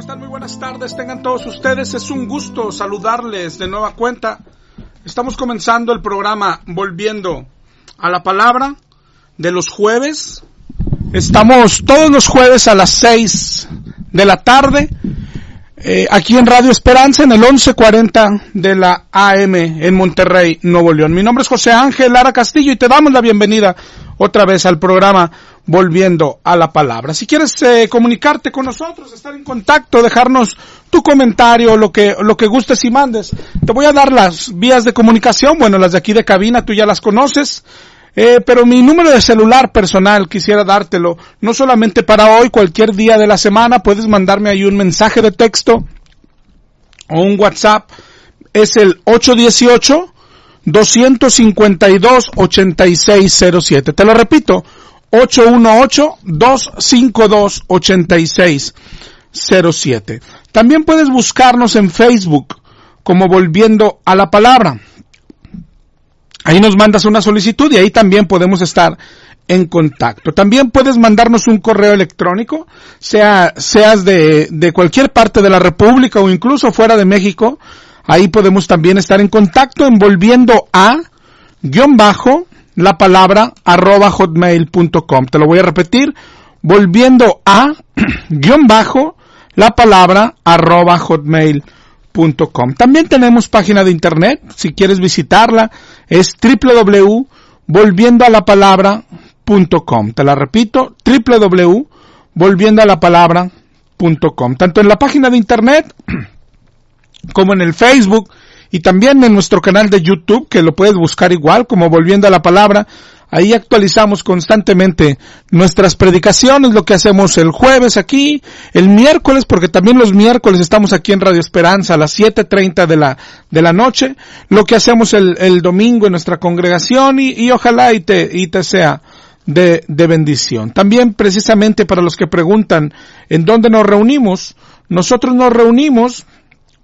¿Cómo están? Muy buenas tardes, tengan todos ustedes. Es un gusto saludarles de nueva cuenta. Estamos comenzando el programa Volviendo a la Palabra de los jueves. Estamos todos los jueves a las 6 de la tarde, aquí en Radio Esperanza, en el 1140 de la AM en Monterrey, Nuevo León. Mi nombre es José Ángel Lara Castillo y te damos la bienvenida otra vez al programa Volviendo a la Palabra. Si quieres comunicarte con nosotros, estar en contacto, dejarnos tu comentario, lo que gustes y mandes, te voy a dar las vías de comunicación. Bueno, las de aquí de cabina tú ya las conoces, pero mi número de celular personal quisiera dártelo, no solamente para hoy, cualquier día de la semana puedes mandarme ahí un mensaje de texto o un WhatsApp. Es el 818-252-8607. Te lo repito, 818-252-8607. También puedes buscarnos en Facebook como Volviendo a la Palabra. Ahí nos mandas una solicitud y ahí también podemos estar en contacto. También puedes mandarnos un correo electrónico, seas de cualquier parte de la República o incluso fuera de México. Ahí podemos también estar en contacto en volviendo a la palabra @hotmail.com. Te lo voy a repetir, volviendo a la palabra @hotmail.com. También tenemos página de internet, si quieres visitarla, es www.volviendoalapalabra.com. Te la repito, www.volviendoalapalabra.com. Tanto en la página de internet como en el Facebook y también en nuestro canal de YouTube, que lo puedes buscar igual como Volviendo a la Palabra. Ahí actualizamos constantemente nuestras predicaciones, lo que hacemos el jueves aquí, el miércoles, porque también los miércoles estamos aquí en Radio Esperanza a las 7:30 de la noche, lo que hacemos el domingo en nuestra congregación y ojalá y te sea de bendición. También precisamente para los que preguntan en dónde nos reunimos, nosotros nos reunimos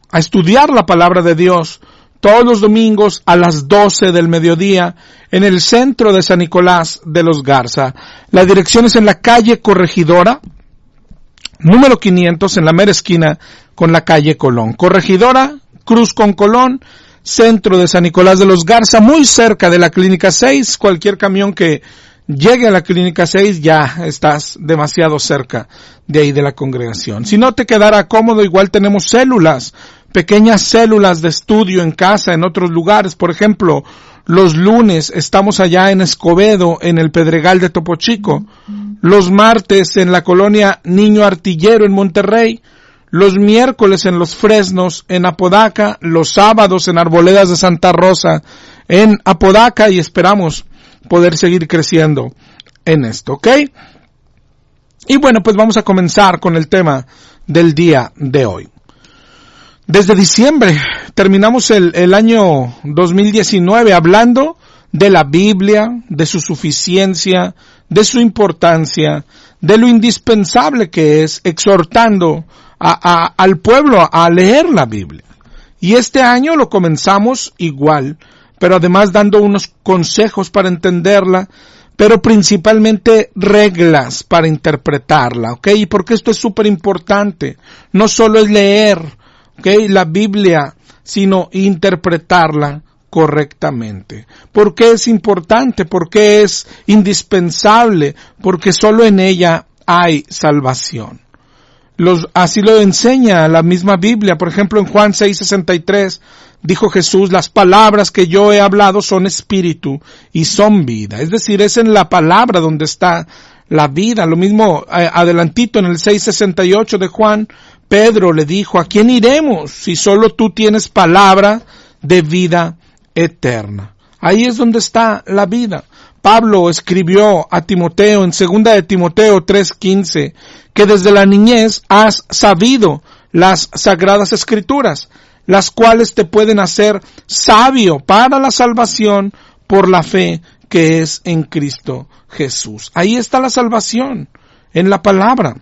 a estudiar la palabra de Dios todos los domingos a las 12 del mediodía en el centro de San Nicolás de los Garza. La dirección es en la calle Corregidora, número 500, en la mera esquina con la calle Colón. Corregidora, cruz con Colón, centro de San Nicolás de los Garza, muy cerca de la Clínica 6. Cualquier camión que llegue a la Clínica 6 ya estás demasiado cerca de ahí de la congregación. Si no te quedara cómodo, igual tenemos células, pequeñas células de estudio en casa, en otros lugares. Por ejemplo, los lunes estamos allá en Escobedo, en el Pedregal de Topo Chico. Los martes en la colonia Niño Artillero en Monterrey. Los miércoles en Los Fresnos en Apodaca. Los sábados en Arboledas de Santa Rosa en Apodaca, y esperamos poder seguir creciendo en esto, ¿ok? Y bueno, pues vamos a comenzar con el tema del día de hoy. Desde diciembre terminamos el año 2019 hablando de la Biblia, de su suficiencia, de su importancia, de lo indispensable que es, exhortando al pueblo a leer la Biblia. Y este año lo comenzamos igual, pero además dando unos consejos para entenderla, pero principalmente reglas para interpretarla, ¿ok? Y porque esto es súper importante, no solo es leer, ¿ok?, la Biblia, sino interpretarla correctamente. ¿Por qué es importante? ¿Por qué es indispensable? Porque solo en ella hay salvación. Así lo enseña la misma Biblia. Por ejemplo, en Juan 6:63 dijo Jesús: las palabras que yo he hablado son espíritu y son vida. Es decir, es en la palabra donde está la vida. Lo mismo adelantito en el 6:68 de Juan, Pedro le dijo: ¿a quién iremos si solo tú tienes palabra de vida eterna? Ahí es donde está la vida. Pablo escribió a Timoteo en 2 de Timoteo 3:15 que desde la niñez has sabido las sagradas escrituras, las cuales te pueden hacer sabio para la salvación por la fe que es en Cristo Jesús. Ahí está la salvación, en la palabra.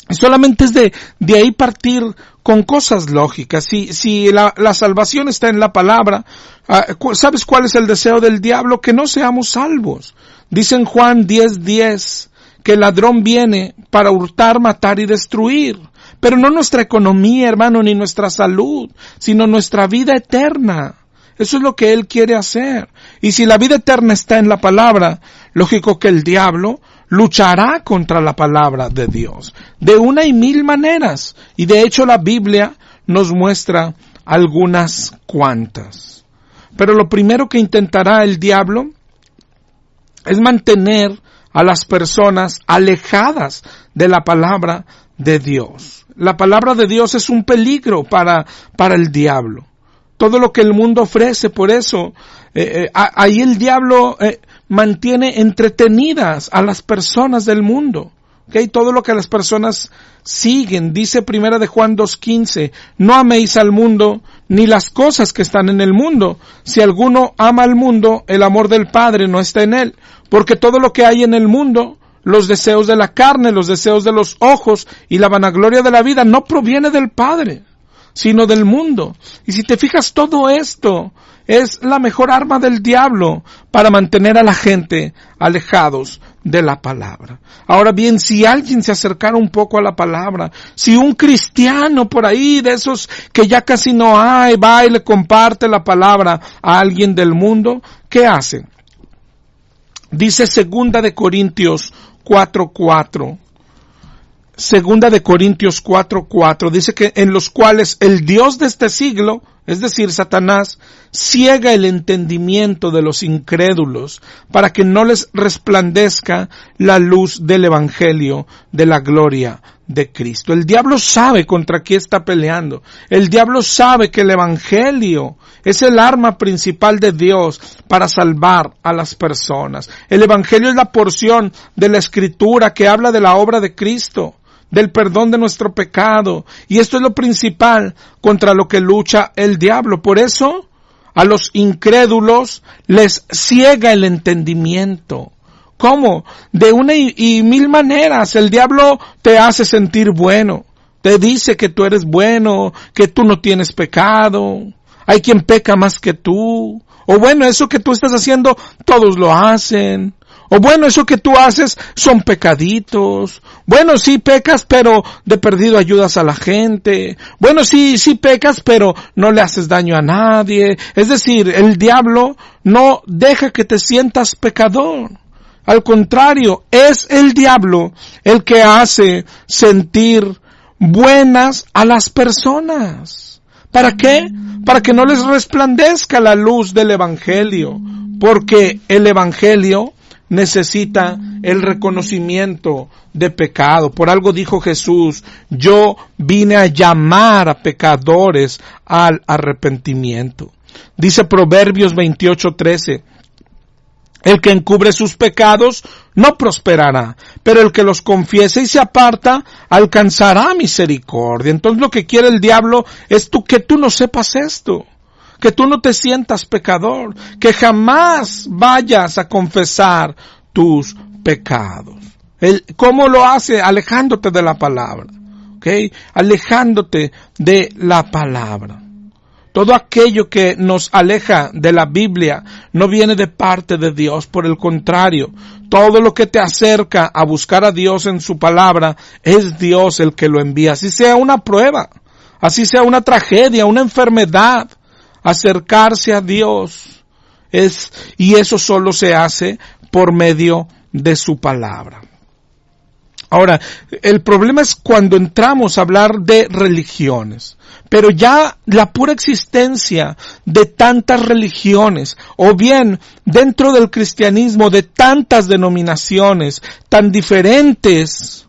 Y solamente es de ahí partir con cosas lógicas. Si la salvación está en la palabra, ¿sabes cuál es el deseo del diablo? Que no seamos salvos. Dice en Juan 10:10 que el ladrón viene para hurtar, matar y destruir. pero no nuestra economía, hermano, ni nuestra salud, sino nuestra vida eterna. Eso es lo que Él quiere hacer. Y si la vida eterna está en la palabra, lógico que el diablo luchará contra la palabra de Dios, de una y mil maneras. Y de hecho la Biblia nos muestra algunas cuantas. Pero lo primero que intentará el diablo es mantener a las personas alejadas de la palabra de Dios. La palabra de Dios es un peligro para el diablo. Todo lo que el mundo ofrece, por eso, ahí el diablo mantiene entretenidas a las personas del mundo. ¿Okay? Todo lo que las personas siguen, dice Primera de Juan 2:15, no améis al mundo, ni las cosas que están en el mundo. Si alguno ama al mundo, el amor del Padre no está en él. Porque todo lo que hay en el mundo, los deseos de la carne, los deseos de los ojos y la vanagloria de la vida, no proviene del Padre, sino del mundo. Y si te fijas, todo esto es la mejor arma del diablo para mantener a la gente alejados de la palabra. Ahora bien, si alguien se acercara un poco a la palabra, si un cristiano por ahí, de esos que ya casi no hay, va y le comparte la palabra a alguien del mundo, ¿qué hace? Dice 2 de Corintios 4:4. 2 de Corintios 4:4 dice que en los cuales el Dios de este siglo, es decir, Satanás, ciega el entendimiento de los incrédulos para que no les resplandezca la luz del evangelio de la gloria de Cristo. El diablo sabe contra qué está peleando. El diablo sabe que el evangelio es el arma principal de Dios para salvar a las personas. El evangelio es la porción de la escritura que habla de la obra de Cristo, del perdón de nuestro pecado. Y esto es lo principal contra lo que lucha el diablo. Por eso, a los incrédulos les ciega el entendimiento. ¿Cómo? De una y mil maneras. El diablo te hace sentir bueno. Te dice que tú eres bueno, que tú no tienes pecado. Hay quien peca más que tú. O bueno, eso que tú estás haciendo, todos lo hacen. O bueno, eso que tú haces son pecaditos. Bueno, sí pecas, pero de perdido ayudas a la gente. Bueno, sí pecas, pero no le haces daño a nadie. Es decir, el diablo no deja que te sientas pecador. Al contrario, es el diablo el que hace sentir buenas a las personas. ¿Para qué? Para que no les resplandezca la luz del evangelio. Porque el evangelio necesita el reconocimiento de pecado. Por algo dijo Jesús, yo vine a llamar a pecadores al arrepentimiento. Dice Proverbios 28:13, el que encubre sus pecados no prosperará, pero el que los confiese y se aparta alcanzará misericordia. Entonces lo que quiere el diablo es que tú no sepas esto. Que tú no te sientas pecador, que jamás vayas a confesar tus pecados. ¿Cómo lo hace? Alejándote de la palabra, ¿okay? Alejándote de la palabra. Todo aquello que nos aleja de la Biblia no viene de parte de Dios, por el contrario, todo lo que te acerca a buscar a Dios en su palabra, es Dios el que lo envía. Así sea una prueba, así sea una tragedia, una enfermedad, acercarse a Dios y eso solo se hace por medio de su palabra. Ahora, el problema es cuando entramos a hablar de religiones, pero ya la pura existencia de tantas religiones, o bien dentro del cristianismo de tantas denominaciones tan diferentes,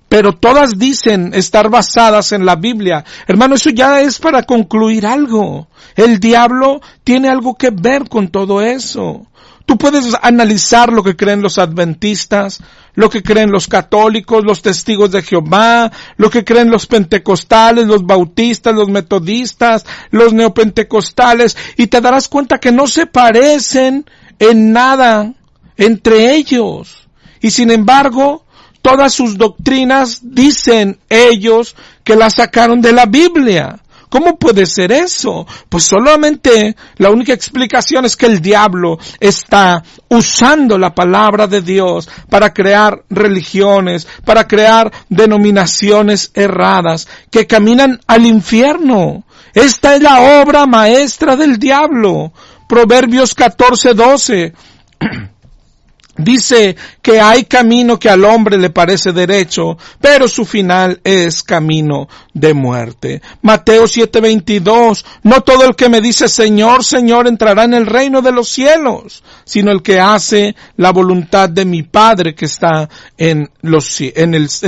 pero todas dicen estar basadas en la Biblia. Hermano, eso ya es para concluir algo. El diablo tiene algo que ver con todo eso. Tú puedes analizar lo que creen los adventistas, lo que creen los católicos, los testigos de Jehová, lo que creen los pentecostales, los bautistas, los metodistas, los neopentecostales, y te darás cuenta que no se parecen en nada entre ellos. Y sin embargo, todas sus doctrinas dicen ellos que las sacaron de la Biblia. ¿Cómo puede ser eso? Pues solamente la única explicación es que el diablo está usando la palabra de Dios para crear religiones, para crear denominaciones erradas que caminan al infierno. Esta es la obra maestra del diablo. Proverbios 14:12. Dice que hay camino que al hombre le parece derecho, pero su final es camino de muerte. Mateo 7:22, no todo el que me dice Señor, Señor entrará en el reino de los cielos, sino el que hace la voluntad de mi Padre que está en los cielos.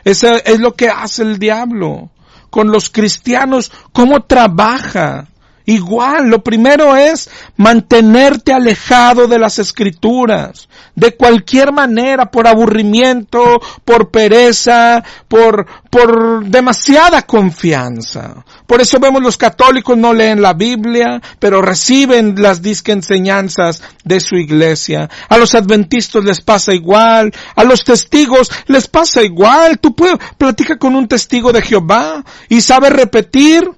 Eso es lo que hace el diablo. Con los cristianos, ¿cómo trabaja? Igual, lo primero es mantenerte alejado de las Escrituras, de cualquier manera, por aburrimiento, por pereza, por demasiada confianza. Por eso vemos los católicos no leen la Biblia, pero reciben las disque enseñanzas de su iglesia. A los adventistas les pasa igual, a los testigos les pasa igual. Tú platica con un testigo de Jehová y sabe repetir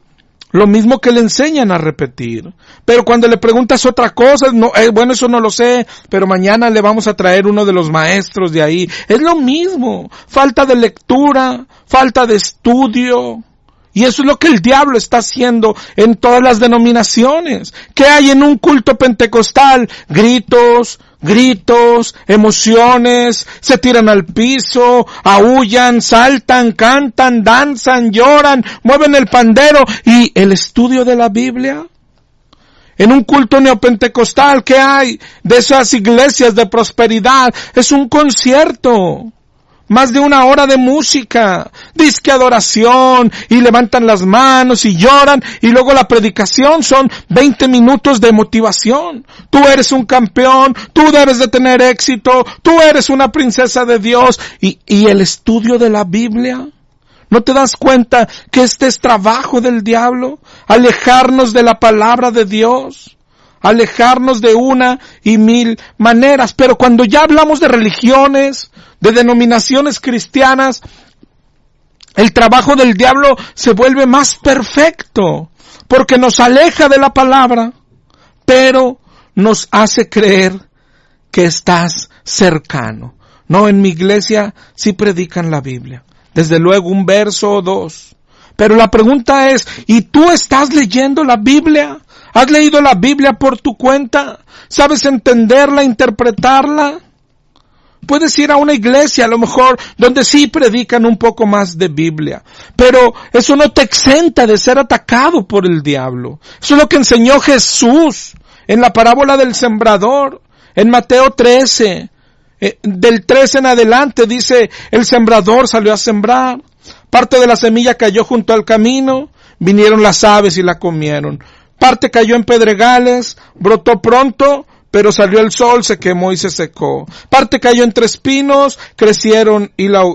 lo mismo que le enseñan a repetir. Pero cuando le preguntas otra cosa, no, bueno, eso no lo sé, pero mañana le vamos a traer uno de los maestros de ahí. Es lo mismo. Falta de lectura, falta de estudio. Y eso es lo que el diablo está haciendo en todas las denominaciones. ¿Qué hay en un culto pentecostal? Gritos, emociones, se tiran al piso, aúllan, saltan, cantan, danzan, lloran, mueven el pandero. ¿Y el estudio de la Biblia? En un culto neopentecostal, ¿qué hay de esas iglesias de prosperidad? Es un concierto. Más de 1 hora de música, disque adoración, y levantan las manos y lloran, y luego la predicación son 20 minutos de motivación. Tú eres un campeón, tú debes de tener éxito, tú eres una princesa de Dios. ¿Y el estudio de la Biblia? ¿No te das cuenta que este es trabajo del diablo? Alejarnos de la palabra de Dios. Alejarnos de 1,000 maneras. Pero cuando ya hablamos de religiones, de denominaciones cristianas, el trabajo del diablo se vuelve más perfecto, porque nos aleja de la palabra, pero nos hace creer que estás cercano. No, en mi iglesia sí predican la Biblia, desde luego 1 verso o 2. Pero la pregunta es, ¿y tú estás leyendo la Biblia? ¿Has leído la Biblia por tu cuenta? ¿Sabes entenderla, interpretarla? Puedes ir a una iglesia, a lo mejor, donde sí predican un poco más de Biblia. Pero eso no te exenta de ser atacado por el diablo. Eso es lo que enseñó Jesús en la parábola del sembrador. En Mateo 13, del 13 en adelante, dice, el sembrador salió a sembrar. Parte de la semilla cayó junto al camino. Vinieron las aves y la comieron. Parte cayó en pedregales, brotó pronto, pero salió el sol, se quemó y se secó. Parte cayó entre espinos,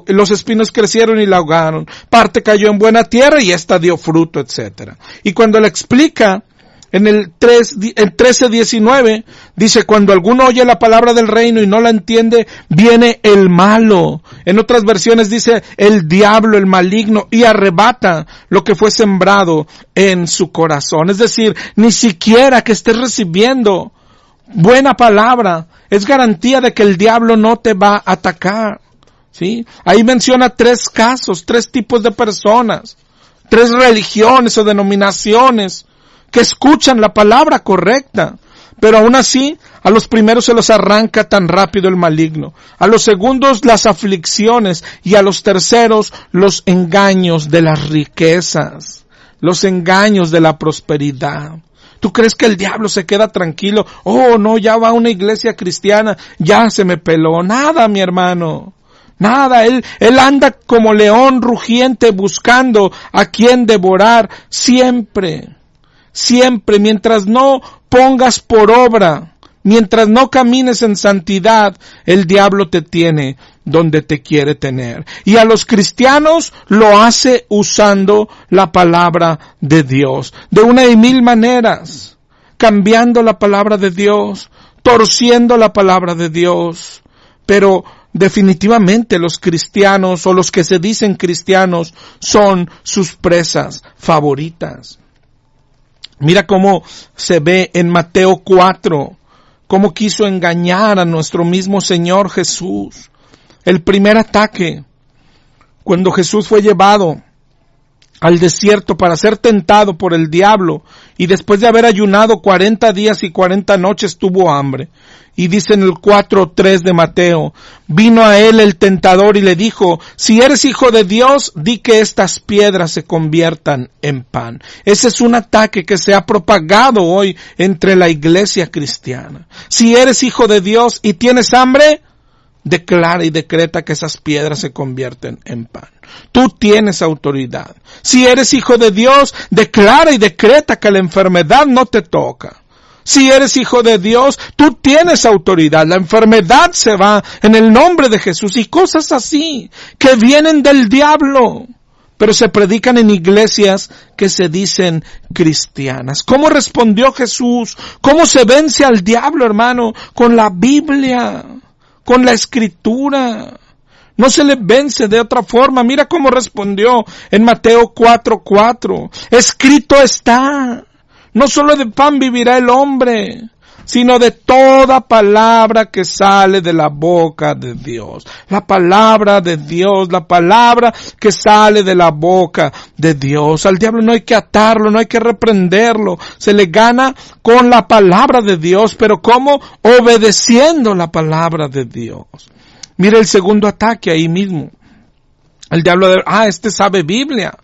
los espinos crecieron y la ahogaron. Parte cayó en buena tierra y ésta dio fruto, etc. Y cuando la explica, en el 13:19, dice, cuando alguno oye la palabra del reino y no la entiende, viene el malo. En otras versiones dice, el diablo, el maligno, y arrebata lo que fue sembrado en su corazón. Es decir, ni siquiera que estés recibiendo buena palabra es garantía de que el diablo no te va a atacar. ¿Sí? Ahí menciona 3 casos, 3 tipos de personas, 3 religiones o denominaciones que escuchan la palabra correcta, pero aún así a los primeros se los arranca tan rápido el maligno, a los segundos las aflicciones y a los terceros los engaños de las riquezas, los engaños de la prosperidad. ¿Tú crees que el diablo se queda tranquilo? Oh, no, ya va a una iglesia cristiana, ya se me peló. Nada, mi hermano. Nada, él anda como león rugiente buscando a quien devorar siempre. Siempre, mientras no pongas por obra, mientras no camines en santidad, el diablo te tiene donde te quiere tener. Y a los cristianos lo hace usando la palabra de Dios, de 1,000 maneras, cambiando la palabra de Dios, torciendo la palabra de Dios. Pero definitivamente los cristianos o los que se dicen cristianos son sus presas favoritas. Mira cómo se ve en Mateo 4, cómo quiso engañar a nuestro mismo Señor Jesús. El primer ataque, cuando Jesús fue llevado al desierto para ser tentado por el diablo, y después de haber ayunado 40 días y 40 noches tuvo hambre. Y dice en el 4:3 de Mateo, vino a él el tentador y le dijo, si eres hijo de Dios, di que estas piedras se conviertan en pan. Ese es un ataque que se ha propagado hoy entre la iglesia cristiana. Si eres hijo de Dios y tienes hambre, declara y decreta que esas piedras se convierten en pan. Tú tienes autoridad. Si eres hijo de Dios, declara y decreta que la enfermedad no te toca. Si eres hijo de Dios, tú tienes autoridad. La enfermedad se va en el nombre de Jesús y cosas así que vienen del diablo, pero se predican en iglesias que se dicen cristianas. ¿Cómo respondió Jesús? ¿Cómo se vence al diablo, hermano? Con la Biblia, con la Escritura. No se le vence de otra forma. Mira cómo respondió en Mateo 4:4. Escrito está, no solo de pan vivirá el hombre, sino de toda palabra que sale de la boca de Dios. La palabra de Dios, la palabra que sale de la boca de Dios. Al diablo no hay que atarlo, no hay que reprenderlo. Se le gana con la palabra de Dios, pero ¿cómo? Obedeciendo la palabra de Dios. Mira el segundo ataque ahí mismo. El diablo, este sabe Biblia.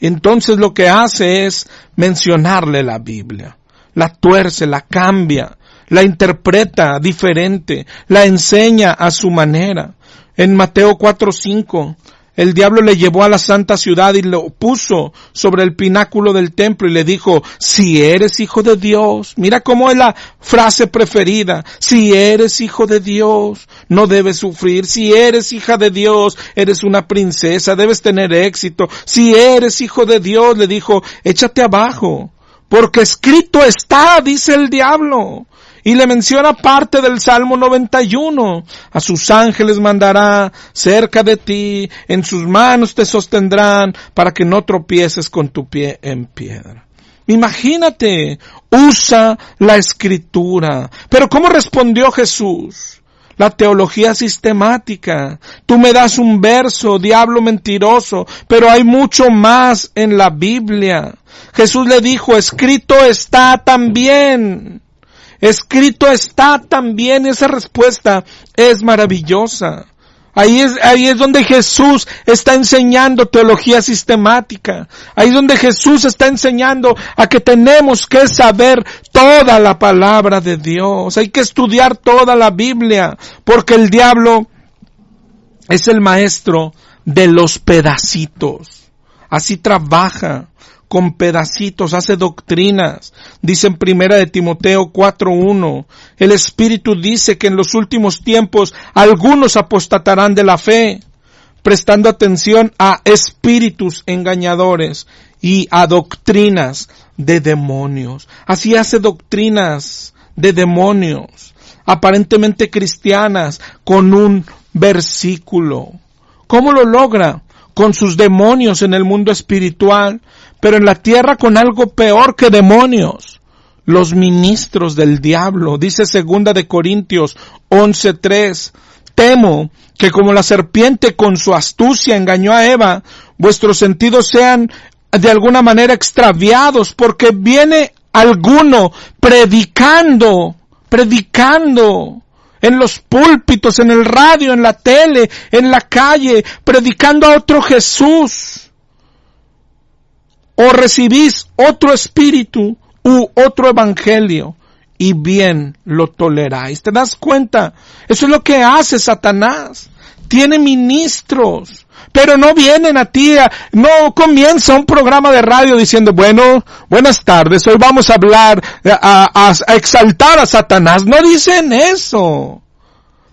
Entonces lo que hace es mencionarle la Biblia. La tuerce, la cambia, la interpreta diferente, la enseña a su manera. En Mateo 4:5, el diablo le llevó a la santa ciudad y lo puso sobre el pináculo del templo y le dijo, si eres hijo de Dios, mira cómo es la frase preferida, si eres hijo de Dios, no debes sufrir, si eres hija de Dios, eres una princesa, debes tener éxito, si eres hijo de Dios, le dijo, échate abajo, porque escrito está, dice el diablo. Y le menciona parte del Salmo 91. A sus ángeles mandará cerca de ti, en sus manos te sostendrán para que no tropieces con tu pie en piedra. Imagínate, usa la Escritura. Pero ¿cómo respondió Jesús? La teología sistemática. Tú me das un verso, diablo mentiroso, pero hay mucho más en la Biblia. Jesús le dijo, escrito está también. Escrito está también. Esa respuesta es maravillosa. Ahí es donde Jesús está enseñando teología sistemática. Ahí es donde Jesús está enseñando a que tenemos que saber toda la palabra de Dios. Hay que estudiar toda la Biblia, porque el diablo es el maestro de los pedacitos. Así trabaja. Con pedacitos, hace doctrinas. Dice en 1 de Timoteo 4:1, el Espíritu dice que en los últimos tiempos algunos apostatarán de la fe, prestando atención a espíritus engañadores y a doctrinas de demonios. Así hace doctrinas de demonios, aparentemente cristianas, con un versículo. ¿Cómo lo logra? Con sus demonios en el mundo espiritual, pero en la tierra con algo peor que demonios, los ministros del diablo. Dice 2 de Corintios 11:3, temo que como la serpiente con su astucia engañó a Eva, vuestros sentidos sean de alguna manera extraviados, porque viene alguno predicando, en los púlpitos, en el radio, en la tele, en la calle, predicando a otro Jesús. O recibís otro espíritu u otro evangelio y bien lo toleráis. ¿Te das cuenta? Eso es lo que hace Satanás. Tiene ministros, pero no vienen a ti, no comienza un programa de radio diciendo, bueno, buenas tardes, hoy vamos a hablar, a exaltar a Satanás. No dicen eso.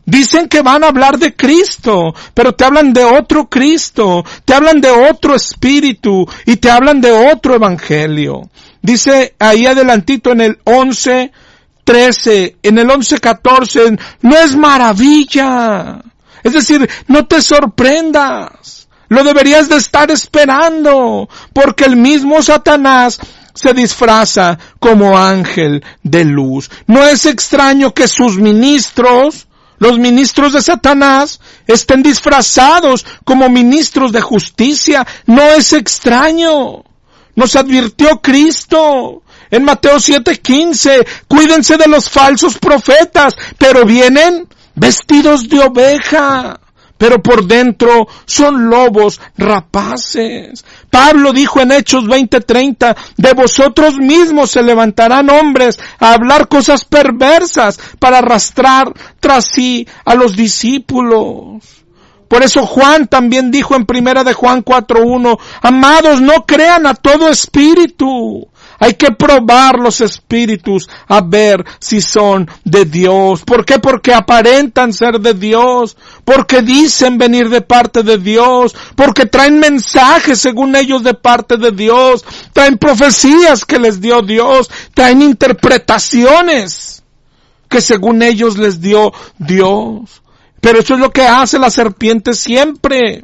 Dicen que van a hablar de Cristo, pero te hablan de otro Cristo, te hablan de otro espíritu y te hablan de otro evangelio. Dice ahí adelantito en el 11:13, en el 11:14, no es maravilla. Es decir, no te sorprendas. Lo deberías de estar esperando, porque el mismo Satanás se disfraza como ángel de luz. No es extraño que sus ministros, los ministros de Satanás, estén disfrazados como ministros de justicia. No es extraño. Nos advirtió Cristo en Mateo 7:15, cuídense de los falsos profetas, pero vienen vestidos de oveja, pero por dentro son lobos rapaces. Pablo dijo en Hechos 20:30, de vosotros mismos se levantarán hombres a hablar cosas perversas para arrastrar tras sí a los discípulos. Por eso Juan también dijo en primera de Juan 4:1, amados, no crean a todo espíritu. Hay que probar los espíritus a ver si son de Dios. ¿Por qué? Porque aparentan ser de Dios. Porque dicen venir de parte de Dios. Porque traen mensajes según ellos de parte de Dios. Traen profecías que les dio Dios. Traen interpretaciones que según ellos les dio Dios. Pero eso es lo que hace la serpiente siempre.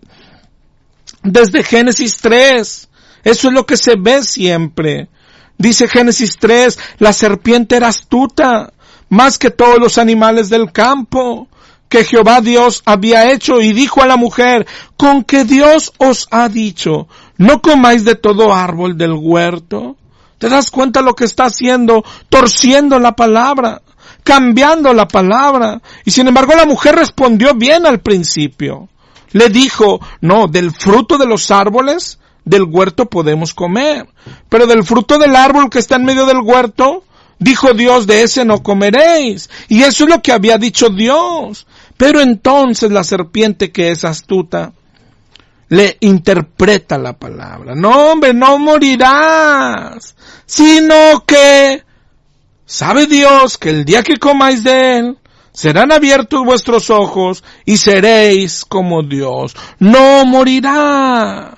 Desde Génesis 3. Eso es lo que se ve siempre. Dice Génesis 3, la serpiente era astuta, más que todos los animales del campo, que Jehová Dios había hecho, y dijo a la mujer, con que Dios os ha dicho, no comáis de todo árbol del huerto. ¿Te das cuenta lo que está haciendo? Torciendo la palabra, cambiando la palabra. Y sin embargo la mujer respondió bien al principio. Le dijo, no, del fruto de los árboles del huerto podemos comer, pero del fruto del árbol que está en medio del huerto, dijo Dios, de ese no comeréis. Y eso es lo que había dicho Dios. Pero entonces la serpiente, que es astuta, le interpreta la palabra. No, hombre, no morirás, sino que sabe Dios que el día que comáis de él, serán abiertos vuestros ojos y seréis como Dios. No morirás.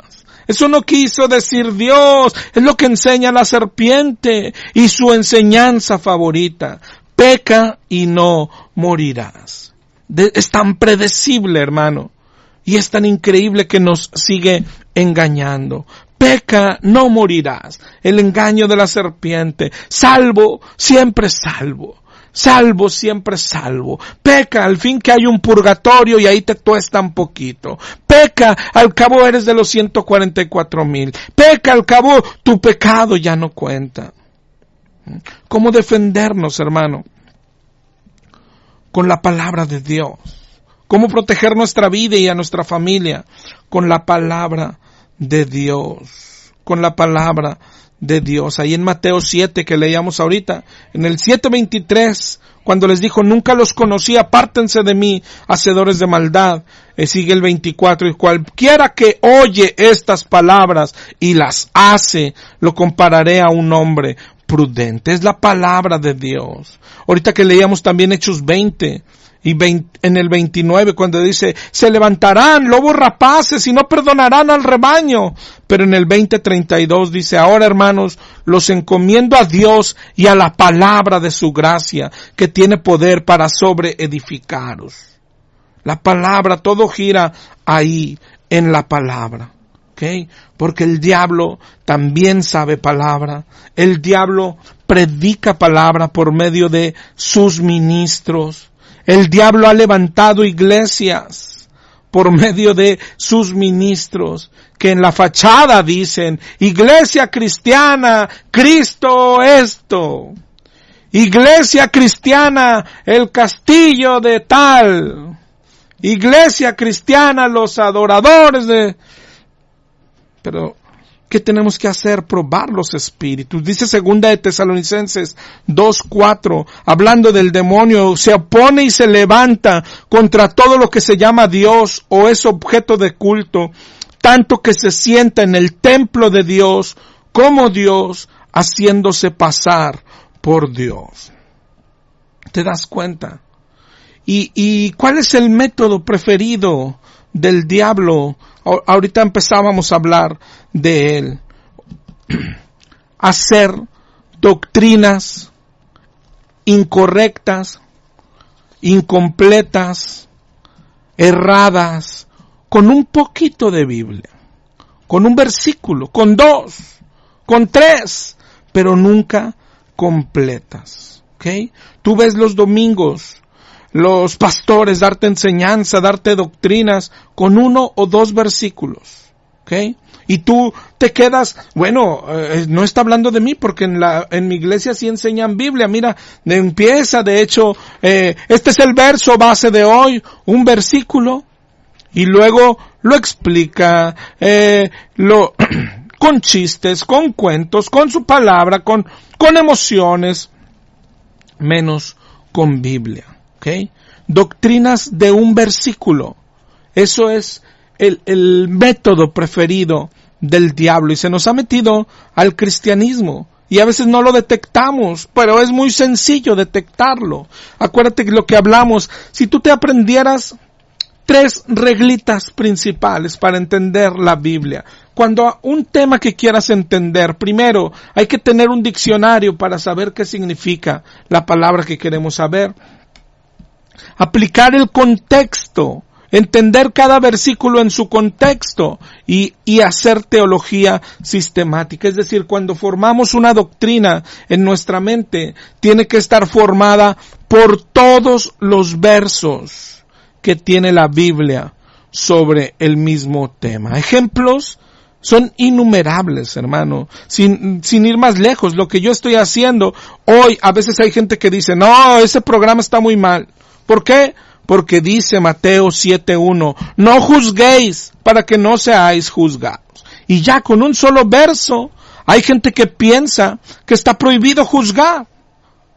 Eso no quiso decir Dios, es lo que enseña la serpiente y su enseñanza favorita. Peca y no morirás. Es tan predecible, hermano, y es tan increíble que nos sigue engañando. Peca, no morirás. El engaño de la serpiente. Salvo, siempre salvo. Salvo, siempre salvo. Peca, al fin que hay un purgatorio y ahí te tuesta un poquito. Peca, al cabo eres de los 144,000. Peca, al cabo tu pecado ya no cuenta. ¿Cómo defendernos, hermano? Con la palabra de Dios. ¿Cómo proteger nuestra vida y a nuestra familia? Con la palabra de Dios. Con la palabra de Dios. Ahí en Mateo 7 que leíamos ahorita, en el 7:23, cuando les dijo, nunca los conocí, apártense de mí, hacedores de maldad. Sigue el 24, y cualquiera que oye estas palabras y las hace, lo compararé a un hombre prudente. Es la palabra de Dios. Ahorita que leíamos también Hechos 20, y en el 29, cuando dice, se levantarán lobos rapaces y no perdonarán al rebaño. Pero en el 20:32 dice, ahora hermanos, los encomiendo a Dios y a la palabra de su gracia, que tiene poder para sobreedificaros. La palabra, todo gira ahí en la palabra. ¿Okay? Porque el diablo también sabe palabra. El diablo predica palabra por medio de sus ministros. El diablo ha levantado iglesias por medio de sus ministros, que en la fachada dicen, iglesia cristiana, Cristo esto. Iglesia cristiana, el castillo de tal. Iglesia cristiana, los adoradores de... Pero, ¿qué tenemos que hacer? Probar los espíritus. Dice segunda de Tesalonicenses 2:4, hablando del demonio, se opone y se levanta contra todo lo que se llama Dios o es objeto de culto, tanto que se sienta en el templo de Dios como Dios, haciéndose pasar por Dios. ¿Te das cuenta? ¿Y cuál es el método preferido del diablo? Ahorita empezábamos a hablar de él. Hacer doctrinas incorrectas, incompletas, erradas con un poquito de Biblia, con un versículo, con 2, con 3, pero nunca completas. ¿Ok? Tú ves los domingos los pastores darte enseñanza, darte doctrinas con 1 o 2 versículos. ¿Ok? Y tú te quedas, bueno, no está hablando de mí porque en mi iglesia sí enseñan Biblia. Mira, empieza, de hecho, este es el verso base de hoy, un versículo, y luego lo explica, con chistes, con cuentos, con su palabra, con emociones, menos con Biblia. ¿Ok? Doctrinas de un versículo. Eso es el método preferido del diablo y se nos ha metido al cristianismo y a veces no lo detectamos, pero es muy sencillo detectarlo. Acuérdate que lo que hablamos, si tú te aprendieras 3 reglitas principales para entender la Biblia. Cuando un tema que quieras entender, primero hay que tener un diccionario para saber qué significa la palabra que queremos saber. Aplicar el contexto, entender cada versículo en su contexto y hacer teología sistemática. Es decir, cuando formamos una doctrina en nuestra mente, tiene que estar formada por todos los versos que tiene la Biblia sobre el mismo tema. Ejemplos son innumerables, hermano. Sin ir más lejos, lo que yo estoy haciendo hoy, a veces hay gente que dice, no, ese programa está muy mal. ¿Por qué? Porque dice Mateo 7:1, no juzguéis para que no seáis juzgados. Y ya con un solo verso, hay gente que piensa que está prohibido juzgar,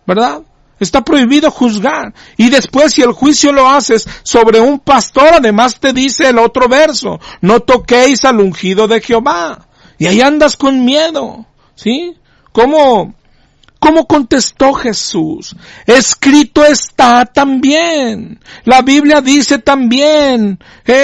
¿verdad? Está prohibido juzgar. Y después, si el juicio lo haces sobre un pastor, además te dice el otro verso, no toquéis al ungido de Jehová. Y ahí andas con miedo, ¿sí? ¿Cómo contestó Jesús? Escrito está también. La Biblia dice también,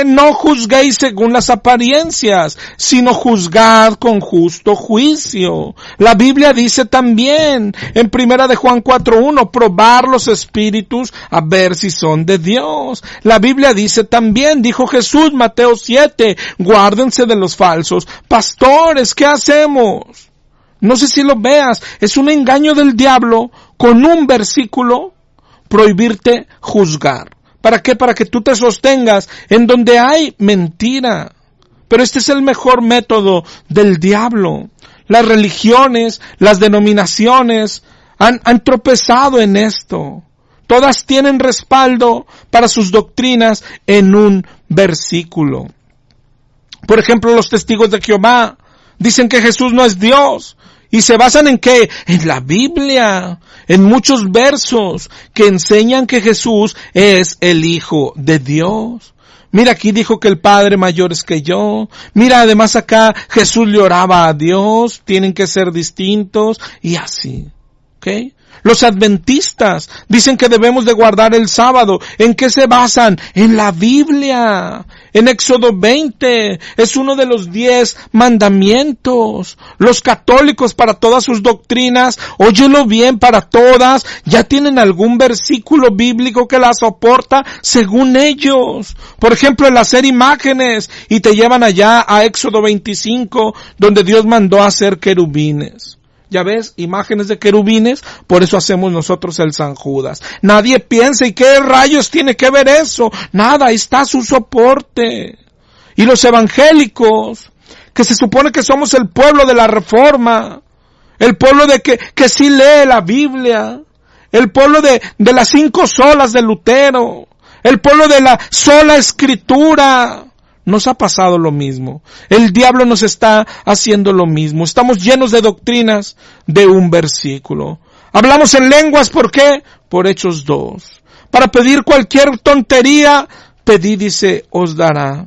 no juzguéis según las apariencias, sino juzgad con justo juicio. La Biblia dice también, en 1 de Juan 4:1, probar los espíritus a ver si son de Dios. La Biblia dice también, dijo Jesús, Mateo 7, guárdense de los falsos pastores. ¿Qué hacemos? No sé si lo veas, es un engaño del diablo con un versículo prohibirte juzgar. ¿Para qué? Para que tú te sostengas en donde hay mentira. Pero este es el mejor método del diablo. Las religiones, las denominaciones han tropezado en esto. Todas tienen respaldo para sus doctrinas en un versículo. Por ejemplo, los testigos de Jehová dicen que Jesús no es Dios. ¿Y se basan en qué? En la Biblia, en muchos versos que enseñan que Jesús es el Hijo de Dios. Mira, aquí dijo que el Padre mayor es que yo. Mira, además acá Jesús le oraba a Dios, tienen que ser distintos y así. ¿Ok? Los adventistas dicen que debemos de guardar el sábado. ¿En qué se basan? En la Biblia. En Éxodo 20 es uno de los 10 mandamientos. Los católicos, para todas sus doctrinas, óyelo bien, para todas, ya tienen algún versículo bíblico que la soporta según ellos. Por ejemplo, el hacer imágenes y te llevan allá a Éxodo 25, donde Dios mandó a hacer querubines. Ya ves, imágenes de querubines, por eso hacemos nosotros el San Judas. Nadie piensa, ¿y qué rayos tiene que ver eso? Nada, ahí está su soporte. Y los evangélicos, que se supone que somos el pueblo de la Reforma, el pueblo de que sí lee la Biblia, el pueblo de las 5 solas de Lutero, el pueblo de la sola Escritura. Nos ha pasado lo mismo. El diablo nos está haciendo lo mismo. Estamos llenos de doctrinas de un versículo. Hablamos en lenguas, ¿por qué? Por Hechos 2. Para pedir cualquier tontería, pedid y se os dará.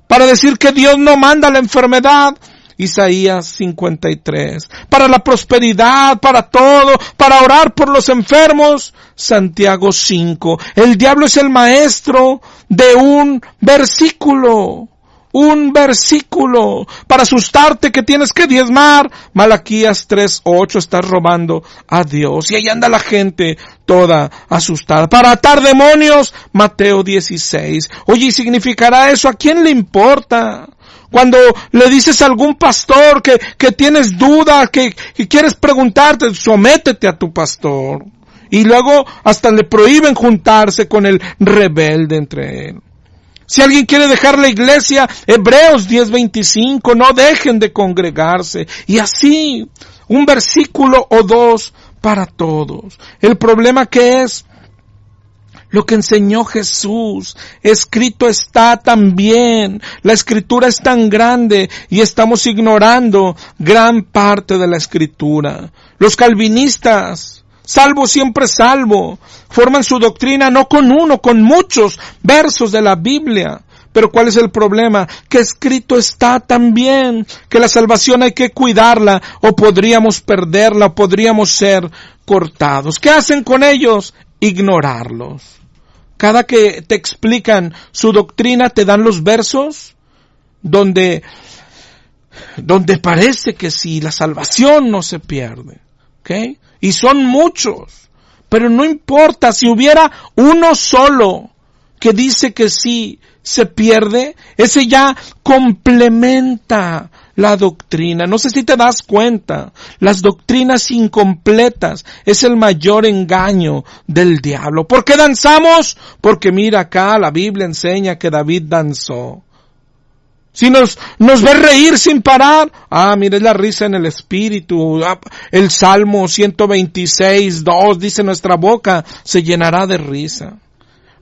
Para decir que Dios no manda la enfermedad, Isaías 53. Para la prosperidad, para todo, para orar por los enfermos, Santiago 5. El diablo es el maestro de un versículo. un versículo para asustarte que tienes que diezmar. Malaquías 3:8, estás robando a Dios. Y ahí anda la gente toda asustada. Para atar demonios, Mateo 16. Oye, ¿y significará eso? ¿A quién le importa? Cuando le dices a algún pastor que tienes duda, que quieres preguntarte, sométete a tu pastor. Y luego hasta le prohíben juntarse con el rebelde entre él. Si alguien quiere dejar la iglesia, Hebreos 10:25, no dejen de congregarse. Y así, un versículo o dos para todos. El problema que es lo que enseñó Jesús, escrito está también. La escritura es tan grande y estamos ignorando gran parte de la escritura. Los calvinistas, salvo siempre salvo, forman su doctrina no con uno, con muchos versos de la Biblia. Pero ¿cuál es el problema? Que escrito está también, que la salvación hay que cuidarla, o podríamos perderla, o podríamos ser cortados. ¿Qué hacen con ellos? Ignorarlos. Cada que te explican su doctrina, te dan los versos donde parece que sí, la salvación no se pierde. ¿Ok? Y son muchos. Pero no importa, si hubiera uno solo que dice que sí se pierde, ese ya complementa la doctrina. No sé si te das cuenta, las doctrinas incompletas es el mayor engaño del diablo. ¿Por qué danzamos? Porque mira acá, la Biblia enseña que David danzó. Si nos ves reír sin parar, mira, es la risa en el espíritu. El Salmo 126:2 dice, nuestra boca se llenará de risa.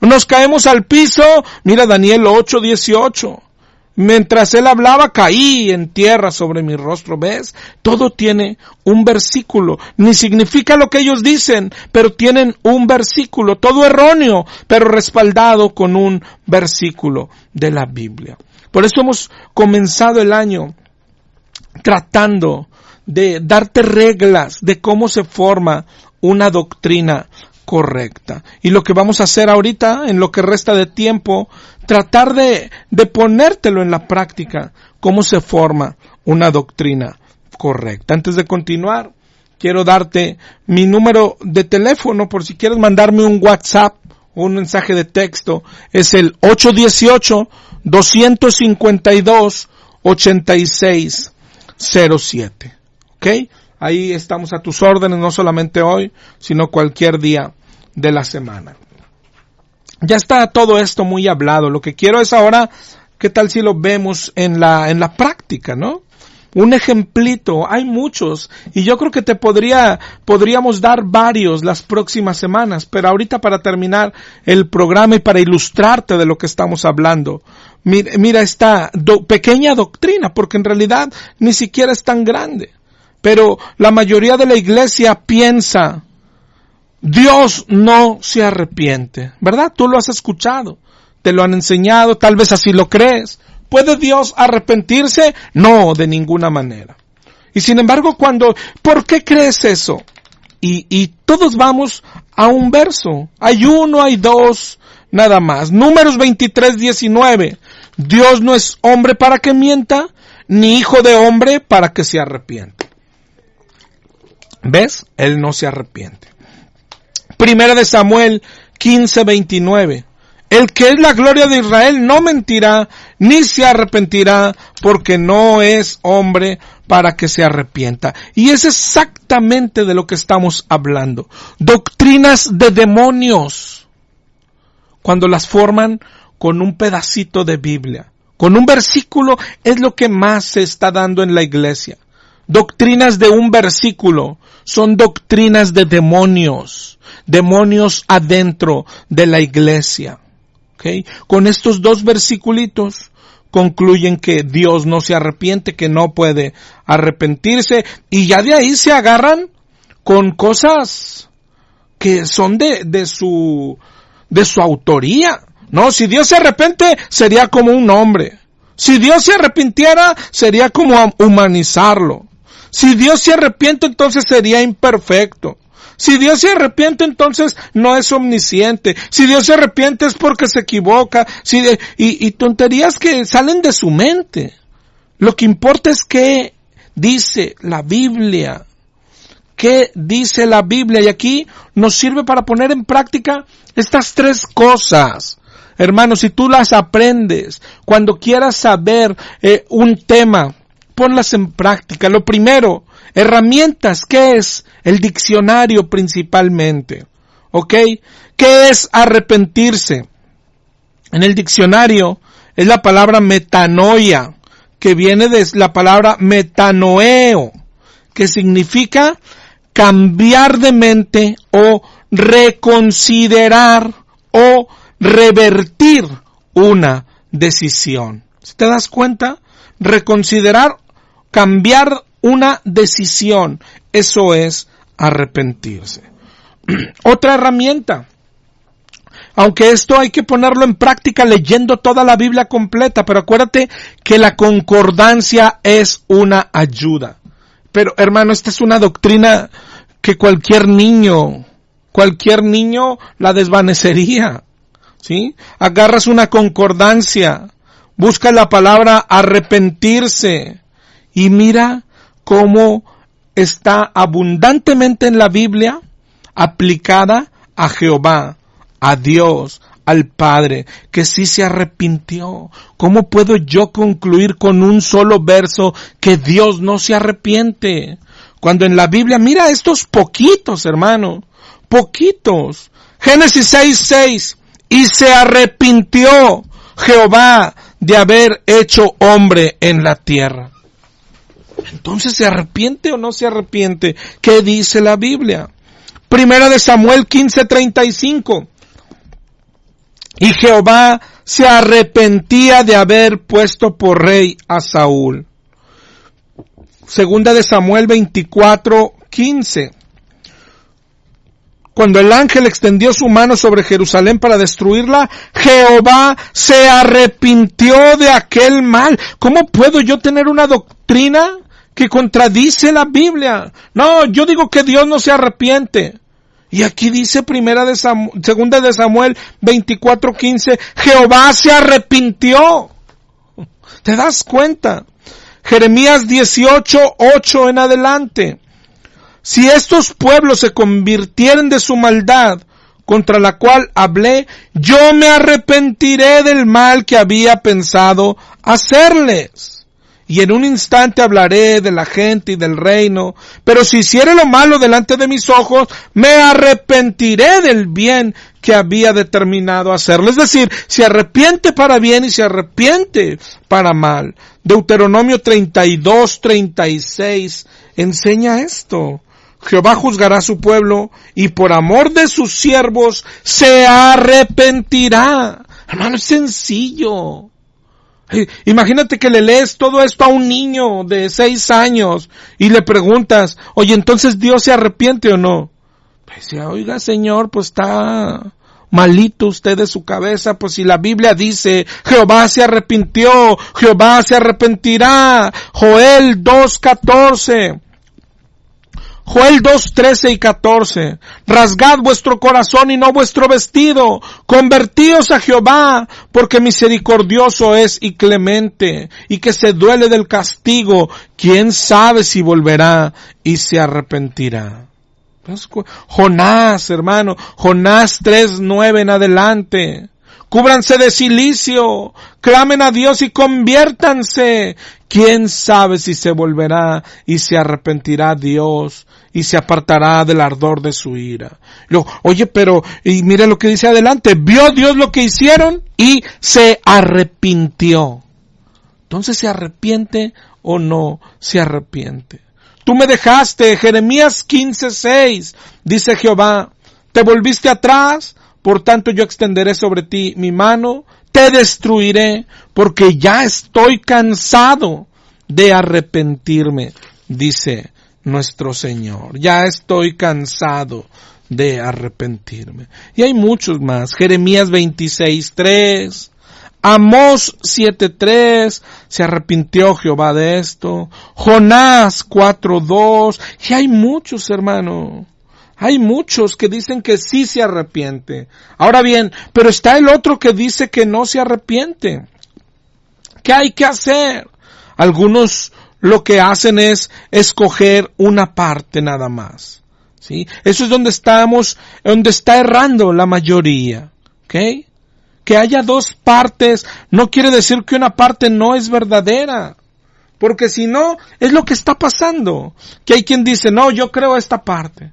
Nos caemos al piso, mira Daniel 8:18. Mientras él hablaba, caí en tierra sobre mi rostro. ¿Ves? Todo tiene un versículo. Ni significa lo que ellos dicen, pero tienen un versículo. Todo erróneo, pero respaldado con un versículo de la Biblia. Por eso hemos comenzado el año tratando de darte reglas de cómo se forma una doctrina correcta. Y lo que vamos a hacer ahorita, en lo que resta de tiempo, tratar de ponértelo en la práctica, cómo se forma una doctrina correcta. Antes de continuar, quiero darte mi número de teléfono por si quieres mandarme un WhatsApp o un mensaje de texto. Es el 818-252-8607. ¿Ok? Ahí estamos a tus órdenes, no solamente hoy, sino cualquier día de la semana. Ya está todo esto muy hablado. Lo que quiero es ahora, ¿qué tal si lo vemos en la práctica, no? Un ejemplito, hay muchos, y yo creo que podríamos dar varios las próximas semanas, pero ahorita para terminar el programa y para ilustrarte de lo que estamos hablando, mira esta pequeña doctrina, porque en realidad ni siquiera es tan grande, pero la mayoría de la iglesia piensa, Dios no se arrepiente, ¿verdad? Tú lo has escuchado, te lo han enseñado, tal vez así lo crees. ¿Puede Dios arrepentirse? No, de ninguna manera. Y sin embargo, ¿por qué crees eso? Y todos vamos a un verso. Hay uno, hay dos, nada más. Números 23:19. Dios no es hombre para que mienta, ni hijo de hombre para que se arrepienta. ¿Ves? Él no se arrepiente. Primera de Samuel 15:29. El que es la gloria de Israel no mentirá, ni se arrepentirá, porque no es hombre para que se arrepienta. Y es exactamente de lo que estamos hablando. Doctrinas de demonios, cuando las forman con un pedacito de Biblia, con un versículo, es lo que más se está dando en la iglesia. Doctrinas de un versículo son doctrinas de demonios, demonios adentro de la iglesia. ¿Okay? Con estos dos versiculitos concluyen que Dios no se arrepiente, que no puede arrepentirse, y ya de ahí se agarran con cosas que son de su autoría. No, si Dios se arrepiente, sería como un hombre. Si Dios se arrepintiera, sería como humanizarlo. Si Dios se arrepiente, entonces sería imperfecto. Si Dios se arrepiente, entonces no es omnisciente. Si Dios se arrepiente es porque se equivoca. Y tonterías que salen de su mente. Lo que importa es qué dice la Biblia. ¿Qué dice la Biblia? Y aquí nos sirve para poner en práctica estas tres cosas. Hermanos, si tú las aprendes, cuando quieras saber un tema, ponlas en práctica. Lo primero, herramientas, ¿qué es? El diccionario principalmente. ¿Ok? ¿Qué es arrepentirse? En el diccionario es la palabra metanoia, que viene de la palabra metanoeo, que significa cambiar de mente o reconsiderar o revertir una decisión. ¿Sí te das cuenta? Reconsiderar, cambiar una decisión. Eso es arrepentirse. Otra herramienta. Aunque esto hay que ponerlo en práctica leyendo toda la Biblia completa, pero acuérdate que la concordancia es una ayuda. Pero hermano, esta es una doctrina que cualquier niño la desvanecería. ¿Sí? Agarras una concordancia, busca la palabra arrepentirse y mira cómo está abundantemente en la Biblia aplicada a Jehová, a Dios, al Padre, que sí se arrepintió. ¿Cómo puedo yo concluir con un solo verso que Dios no se arrepiente? Cuando en la Biblia, mira estos poquitos, hermano, poquitos. Génesis 6:6, y se arrepintió Jehová de haber hecho hombre en la tierra. Entonces, ¿se arrepiente o no se arrepiente? ¿Qué dice la Biblia? Primera de Samuel 15:35. Y Jehová se arrepentía de haber puesto por rey a Saúl. Segunda de Samuel 24:15. Cuando el ángel extendió su mano sobre Jerusalén para destruirla, Jehová se arrepintió de aquel mal. ¿Cómo puedo yo tener una doctrina que contradice la Biblia? No, yo digo que Dios no se arrepiente. Y aquí dice segunda de Samuel 24:15, Jehová se arrepintió. ¿Te das cuenta? Jeremías 18:8 en adelante. Si estos pueblos se convirtieren de su maldad, contra la cual hablé, yo me arrepentiré del mal que había pensado hacerles. Y en un instante hablaré de la gente y del reino, pero si hiciere lo malo delante de mis ojos, me arrepentiré del bien que había determinado hacerles. Es decir, se arrepiente para bien y se arrepiente para mal. Deuteronomio 32:36 enseña esto. Jehová juzgará a su pueblo y por amor de sus siervos se arrepentirá. Hermano, es sencillo. Imagínate que le lees todo esto a un niño de 6 años y le preguntas, oye, entonces Dios se arrepiente o no. Pues ya, oiga señor, pues está malito usted de su cabeza, pues si la Biblia dice, Jehová se arrepintió, Jehová se arrepentirá. Joel 2:14. Joel 2:13 y 14. Rasgad vuestro corazón y no vuestro vestido. Convertíos a Jehová, porque misericordioso es y clemente, y que se duele del castigo. ¿Quién sabe si volverá y se arrepentirá? Jonás, hermano, Jonás 3:9 en adelante. Cúbranse de cilicio, clamen a Dios y conviértanse. ¿Quién sabe si se volverá y se arrepentirá Dios y se apartará del ardor de su ira? Oye, pero, y mire lo que dice adelante, vio Dios lo que hicieron y se arrepintió. Entonces, ¿se arrepiente o no se arrepiente? Tú me dejaste, Jeremías 15:6, dice Jehová, te volviste atrás, por tanto yo extenderé sobre ti mi mano, te destruiré, porque ya estoy cansado de arrepentirme, dice nuestro Señor. Ya estoy cansado de arrepentirme. Y hay muchos más. Jeremías 26:3, Amós 7:3, se arrepintió Jehová de esto. Jonás 4:2, y hay muchos, hermano. Hay muchos que dicen que sí se arrepiente. Ahora bien, pero está el otro que dice que no se arrepiente. ¿Qué hay que hacer? Algunos lo que hacen es escoger una parte nada más. ¿Sí? Eso es donde está errando la mayoría. ¿Ok? Que haya dos partes no quiere decir que una parte no es verdadera. Porque si no, es lo que está pasando. Que hay quien dice, no, yo creo esta parte.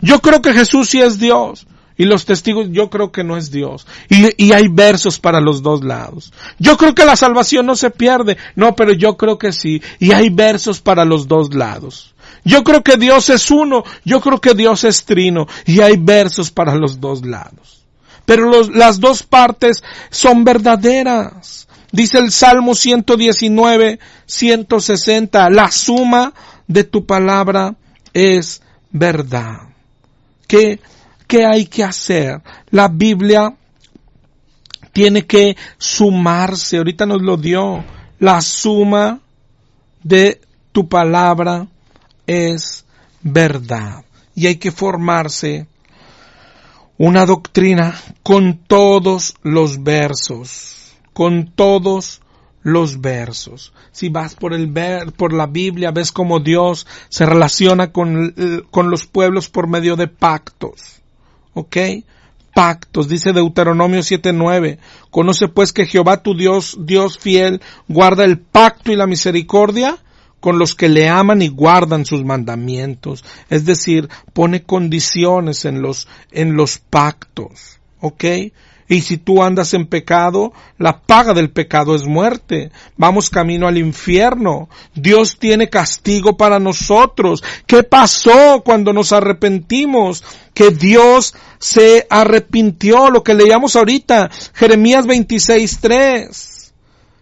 Yo creo que Jesús sí es Dios. Y los testigos, yo creo que no es Dios. Y hay versos para los dos lados. Yo creo que la salvación no se pierde. No, pero yo creo que sí. Y hay versos para los dos lados. Yo creo que Dios es uno. Yo creo que Dios es trino. Y hay versos para los dos lados. Pero las dos partes son verdaderas. Dice el Salmo 119, 160. La suma de tu palabra es verdad. ¿Qué hay que hacer? La Biblia tiene que sumarse. Ahorita nos lo dio. La suma de tu palabra es verdad. Y hay que formarse una doctrina con todos los versos. Con todos los versos. Si vas por la Biblia, ves cómo Dios se relaciona con los pueblos por medio de pactos. ¿Ok? Pactos, dice Deuteronomio 7:9. Conoce pues que Jehová tu Dios, Dios fiel, guarda el pacto y la misericordia con los que le aman y guardan sus mandamientos. Es decir, pone condiciones en los pactos. ¿Ok? Y si tú andas en pecado, la paga del pecado es muerte. Vamos camino al infierno. Dios tiene castigo para nosotros. ¿Qué pasó cuando nos arrepentimos? Que Dios se arrepintió, lo que leíamos ahorita, Jeremías 26:3.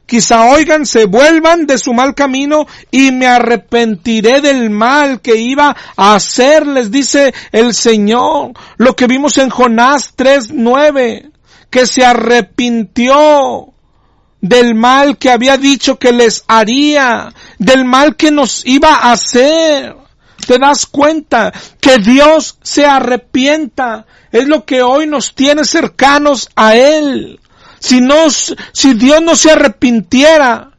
Quizá oigan, se vuelvan de su mal camino y me arrepentiré del mal que iba a hacerles, dice el Señor. Lo que vimos en Jonás 3:9. Que se arrepintió del mal que había dicho que les haría, del mal que nos iba a hacer. ¿Te das cuenta? Que Dios se arrepienta es lo que hoy nos tiene cercanos a Él. Si Dios no se arrepintiera,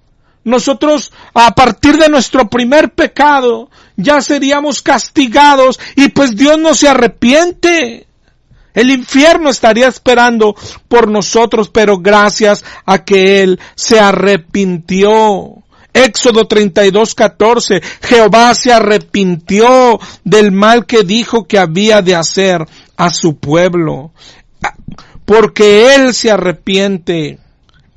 nosotros a partir de nuestro primer pecado ya seríamos castigados y pues Dios no se arrepiente. El infierno estaría esperando por nosotros, pero gracias a que Él se arrepintió. Éxodo 32:14, Jehová se arrepintió del mal que dijo que había de hacer a su pueblo. Porque Él se arrepiente,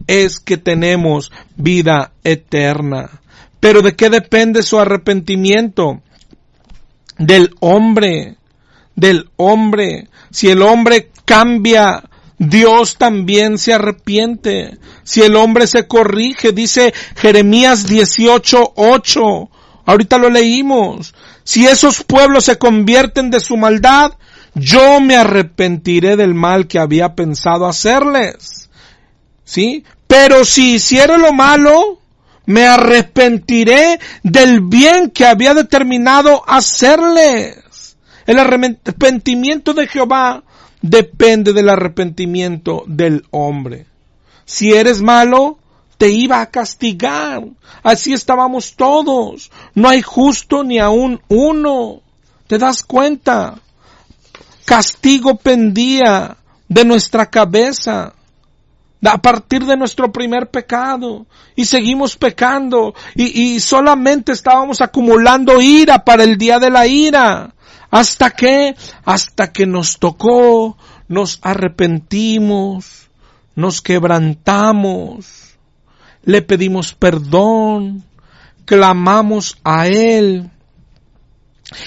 es que tenemos vida eterna. Pero ¿de qué depende su arrepentimiento? Del hombre. Si el hombre cambia, Dios también se arrepiente. Si el hombre se corrige, dice Jeremías 18:8. Ahorita lo leímos. Si esos pueblos se convierten de su maldad, yo me arrepentiré del mal que había pensado hacerles. ¿Sí? Pero si hiciera lo malo, me arrepentiré del bien que había determinado hacerles. El arrepentimiento de Jehová depende del arrepentimiento del hombre. Si eres malo, te iba a castigar. Así estábamos todos. No hay justo ni aún uno. ¿Te das cuenta? Castigo pendía de nuestra cabeza a partir de nuestro primer pecado. Y seguimos pecando. Y solamente estábamos acumulando ira para el día de la ira. ¿Hasta qué? Hasta que nos tocó, nos arrepentimos, nos quebrantamos, le pedimos perdón, clamamos a Él.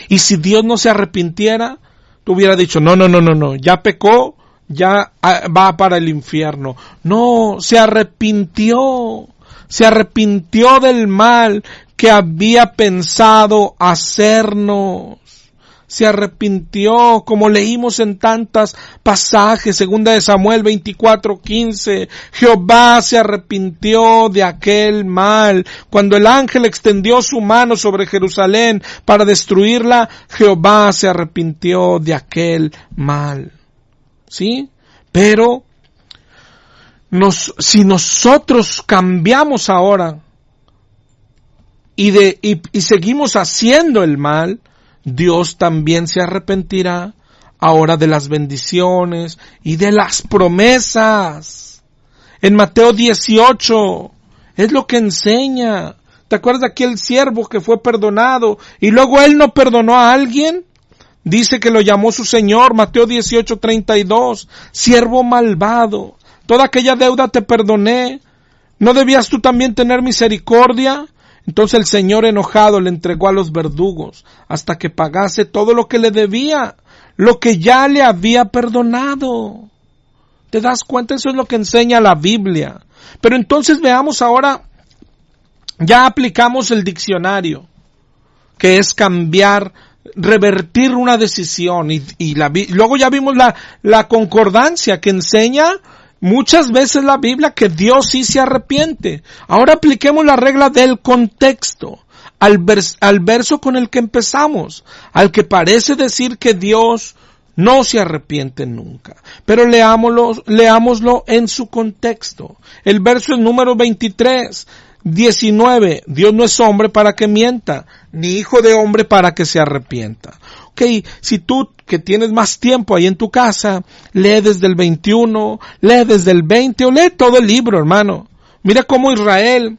Y si Dios no se arrepintiera, tú hubieras dicho, no, ya pecó, ya va para el infierno. No, se arrepintió del mal que había pensado hacernos. se arrepintió, como leímos en tantos pasajes, 2 de Samuel 24:15, Jehová se arrepintió de aquel mal. Cuando el ángel extendió su mano sobre Jerusalén para destruirla, Jehová se arrepintió de aquel mal. ¿Sí? Pero si nosotros cambiamos ahora y seguimos haciendo el mal, Dios también se arrepentirá ahora de las bendiciones y de las promesas. En Mateo 18 es lo que enseña. ¿Te acuerdas de aquel siervo que fue perdonado y luego él no perdonó a alguien? Dice que lo llamó su señor, Mateo 18:32, siervo malvado, toda aquella deuda te perdoné, ¿no debías tú también tener misericordia? Entonces el Señor enojado le entregó a los verdugos hasta que pagase todo lo que le debía, lo que ya le había perdonado. ¿Te das cuenta? Eso es lo que enseña la Biblia. Pero entonces veamos ahora, ya aplicamos el diccionario, que es cambiar, revertir una decisión, luego ya vimos la concordancia que enseña muchas veces la Biblia que Dios sí se arrepiente. Ahora apliquemos la regla del contexto al verso con el que empezamos, al que parece decir que Dios no se arrepiente nunca. Pero leámoslo en su contexto. El verso es Números 23:19. Dios no es hombre para que mienta, ni hijo de hombre para que se arrepienta. Ok, si tú que tienes más tiempo ahí en tu casa, lee desde el 21, lee desde el 20 o lee todo el libro, hermano. Mira cómo Israel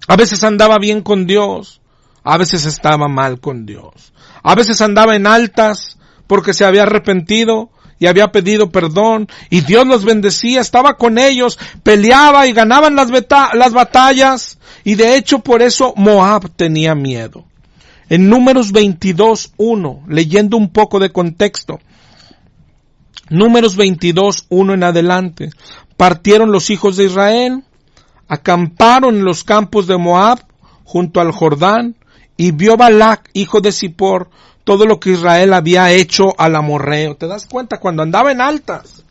a veces andaba bien con Dios, a veces estaba mal con Dios. A veces andaba en altas porque se había arrepentido y había pedido perdón, y Dios los bendecía, estaba con ellos, peleaba y ganaban las batallas, y de hecho por eso Moab tenía miedo. En Números 22:1, leyendo un poco de contexto, Números 22:1 en adelante, partieron los hijos de Israel, acamparon en los campos de Moab, junto al Jordán, y vio Balac, hijo de Zippor, todo lo que Israel había hecho al amorreo. ¿Te das cuenta? Cuando andaba en altas.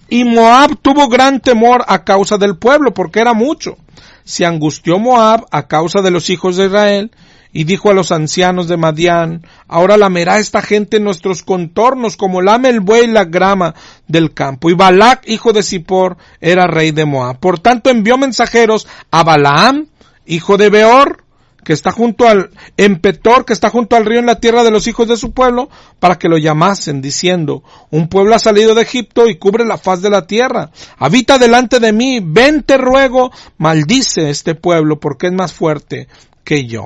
Y Moab tuvo gran temor a causa del pueblo, porque era mucho. Se angustió Moab a causa de los hijos de Israel, y dijo a los ancianos de Madián, ahora lamerá esta gente nuestros contornos, como lame el buey la grama del campo. Y Balac, hijo de Zippor, era rey de Moab. Por tanto envió mensajeros a Balaam, hijo de Beor, que está en Petor, que está junto al río en la tierra de los hijos de su pueblo, para que lo llamasen, diciendo, un pueblo ha salido de Egipto y cubre la faz de la tierra. Habita delante de mí, ven te ruego, maldice este pueblo, porque es más fuerte que yo.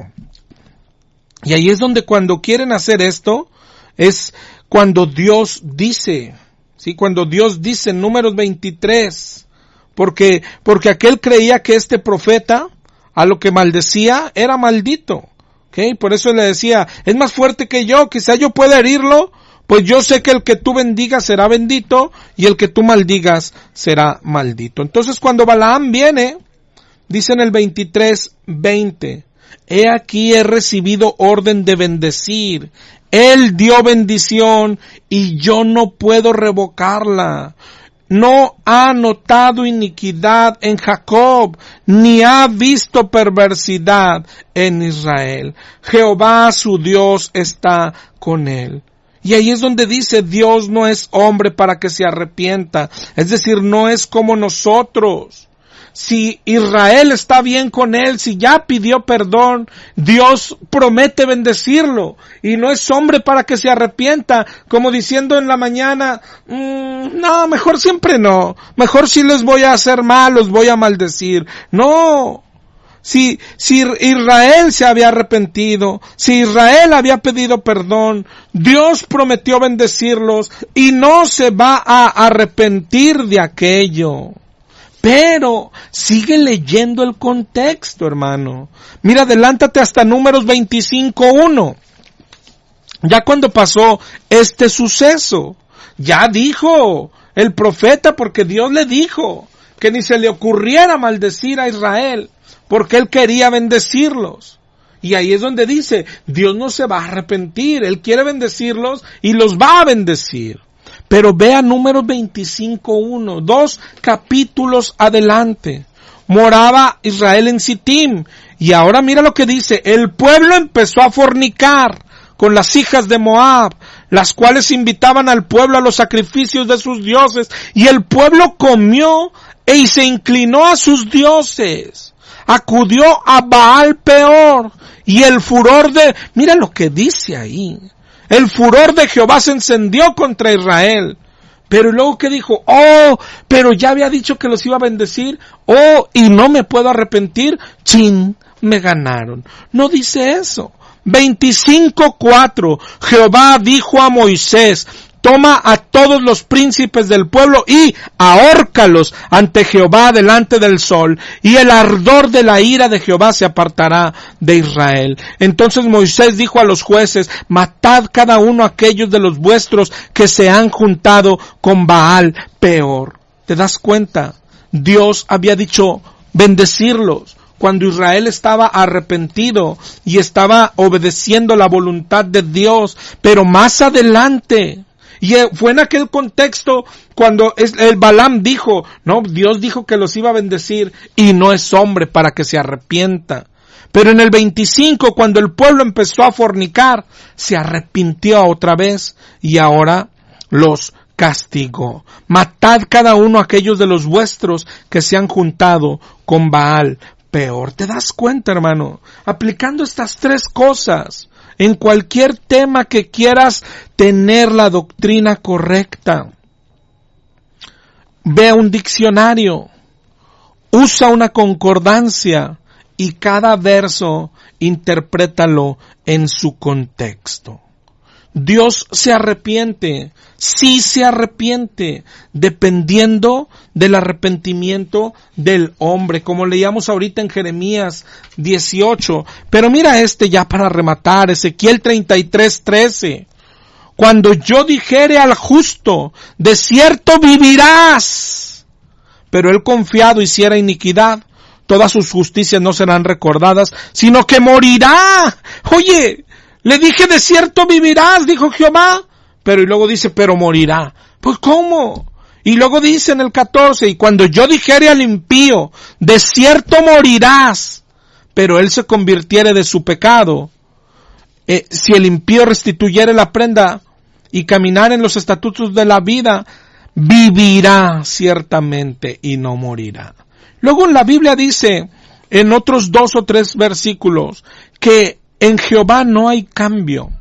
Y ahí es donde cuando quieren hacer esto, es cuando Dios dice, ¿sí? Cuando Dios dice en Números 23, porque aquel creía que este profeta, a lo que maldecía, era maldito. ¿Okay? Por eso le decía, es más fuerte que yo, quizá yo pueda herirlo, pues yo sé que el que tú bendigas será bendito, y el que tú maldigas será maldito. Entonces cuando Balaam viene, dice en el 23:20, he aquí he recibido orden de bendecir. Él dio bendición, y yo no puedo revocarla. No ha notado iniquidad en Jacob, ni ha visto perversidad en Israel. Jehová su Dios está con él. Y ahí es donde dice, Dios no es hombre para que se arrepienta. Es decir, no es como nosotros. Si Israel está bien con él, si ya pidió perdón, Dios promete bendecirlo. Y no es hombre para que se arrepienta, como diciendo en la mañana, no, mejor siempre no. Mejor si les voy a hacer mal, los voy a maldecir. No. Si Israel se había arrepentido, si Israel había pedido perdón, Dios prometió bendecirlos y no se va a arrepentir de aquello. Pero sigue leyendo el contexto, hermano. Mira, adelántate hasta Números 25:1. Ya cuando pasó este suceso, ya dijo el profeta, porque Dios le dijo que ni se le ocurriera maldecir a Israel, porque él quería bendecirlos. Y ahí es donde dice, Dios no se va a arrepentir, Él quiere bendecirlos y los va a bendecir. Pero vea Números 25:1, 2 capítulos adelante. Moraba Israel en Sittim. Y ahora mira lo que dice, el pueblo empezó a fornicar con las hijas de Moab, las cuales invitaban al pueblo a los sacrificios de sus dioses. Y el pueblo comió y se inclinó a sus dioses. Acudió a Baal Peor. Y el furor mira lo que dice ahí. El furor de Jehová se encendió contra Israel. Pero luego que dijo, pero ya había dicho que los iba a bendecir, y no me puedo arrepentir, me ganaron. No dice eso. 25:4, Jehová dijo a Moisés, toma a todos los príncipes del pueblo y ahórcalos ante Jehová delante del sol, y el ardor de la ira de Jehová se apartará de Israel. Entonces Moisés dijo a los jueces, matad cada uno aquellos de los vuestros que se han juntado con Baal Peor. ¿Te das cuenta? Dios había dicho bendecirlos cuando Israel estaba arrepentido y estaba obedeciendo la voluntad de Dios, pero más adelante, y fue en aquel contexto cuando el Balaam dijo, no, Dios dijo que los iba a bendecir y no es hombre para que se arrepienta. Pero en el 25, cuando el pueblo empezó a fornicar, se arrepintió otra vez y ahora los castigó. Matad cada uno aquellos de los vuestros que se han juntado con Baal Peor. ¿Te das cuenta, hermano? Aplicando estas tres cosas en cualquier tema que quieras tener la doctrina correcta. Ve a un diccionario, usa una concordancia y cada verso interprétalo en su contexto. Dios se arrepiente, sí se arrepiente, dependiendo del arrepentimiento del hombre, como leíamos ahorita en Jeremías 18. Pero mira ya para rematar, Ezequiel 33:13. Cuando yo dijere al justo, de cierto vivirás, pero él confiado hiciera iniquidad, todas sus justicias no serán recordadas, sino que morirá. Oye, le dije de cierto vivirás, dijo Jehová, pero y luego dice, pero morirá. Pues ¿cómo? Y luego dice en el 14, y cuando yo dijere al impío, de cierto morirás, pero él se convirtiere de su pecado, si el impío restituyere la prenda y caminar en los estatutos de la vida, vivirá ciertamente y no morirá. Luego en la Biblia dice, en otros 2 o 3 versículos, que en Jehová no hay cambio.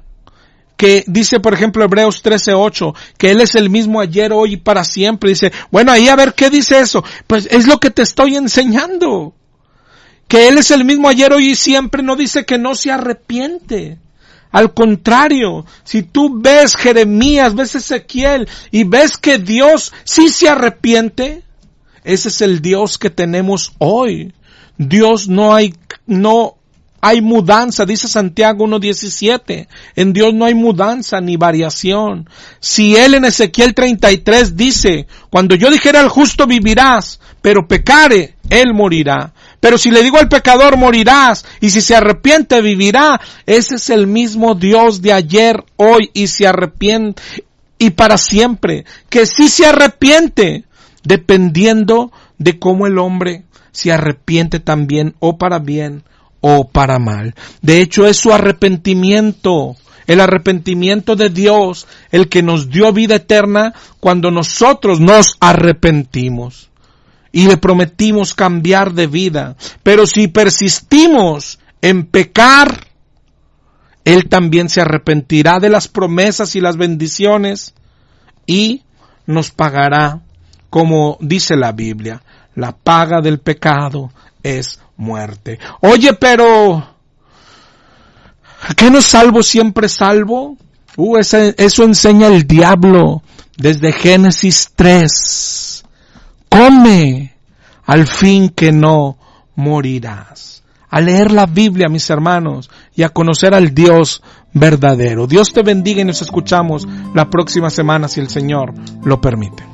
Que dice, por ejemplo, Hebreos 13:8, que Él es el mismo ayer, hoy y para siempre. Dice, bueno, ahí a ver qué dice eso. Pues es lo que te estoy enseñando. Que Él es el mismo ayer, hoy y siempre, no dice que no se arrepiente. Al contrario, si tú ves Jeremías, ves Ezequiel y ves que Dios sí se arrepiente, ese es el Dios que tenemos hoy. Dios no hay mudanza, dice Santiago 1:17. En Dios no hay mudanza ni variación. Si Él en Ezequiel 33 dice, cuando yo dijera al justo vivirás, pero pecare, él morirá. Pero si le digo al pecador morirás, y si se arrepiente vivirá, ese es el mismo Dios de ayer, hoy y se arrepiente y para siempre, que sí se arrepiente, dependiendo de cómo el hombre se arrepiente también, o para bien o para mal. De hecho, es su arrepentimiento, el arrepentimiento de Dios, el que nos dio vida eterna cuando nosotros nos arrepentimos y le prometimos cambiar de vida. Pero si persistimos en pecar, Él también se arrepentirá de las promesas y las bendiciones y nos pagará, como dice la Biblia, la paga del pecado es muerte. Oye, pero ¿a qué no es salvo siempre salvo? Eso enseña el diablo desde Génesis 3. Come, al fin que no morirás. A leer la Biblia, mis hermanos, y a conocer al Dios verdadero. Dios te bendiga y nos escuchamos la próxima semana si el Señor lo permite.